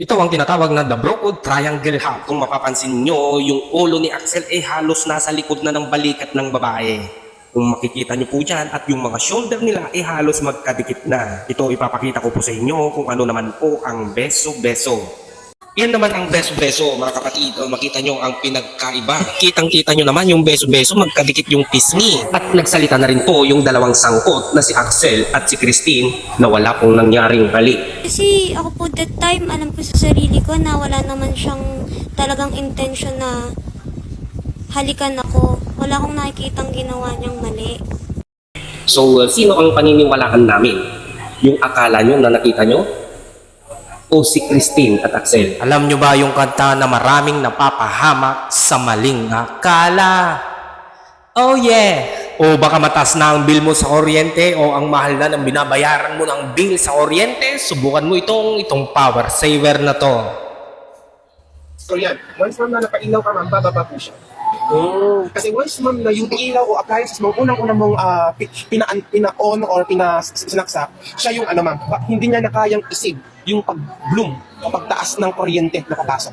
Ito ang tinatawag na the Brookwood Triangle Hub. Kung mapapansin nyo, yung ulo ni Axel ay halos nasa likod na ng balikat ng babae. Kung makikita nyo po dyan at yung mga shoulder nila ay halos magkadikit na. Ito ipapakita ko po sa inyo kung ano naman po ang beso-beso. Yan naman ang beso-beso mga kapatid. O, makita nyo ang pinagkaiba. Kitang-kita nyo naman yung beso-beso magkadikit yung pisngi. At nagsalita na rin po yung dalawang sangkot na si Axel at si Christine na wala pong nangyaring halik. Kasi ako po that time, alam ko sa sarili ko na wala naman siyang talagang intention na halikan ako. Wala akong nakikitang ginawa niyang mali. So, sino ang paniniwalaan namin? Yung akala nyo na nakita nyo? O si Christine at Axel? Alam nyo ba yung kanta na maraming napapahamak sa maling akala? Oh yeah! O baka mataas na ang bill mo sa kuryente o ang mahal na ng binabayaran mo ng bill sa kuryente, subukan mo itong power saver na to. So yan, once ma'am na napailaw ka ma'am, bababa po siya. Kasi once ma'am na yung ilaw o appliances mo, unang-unang mong pina-on or sinaksak, siya yung ano ma'am, hindi niya na kayang isig yung pag-bloom o pagtaas ng kuryente na papasok.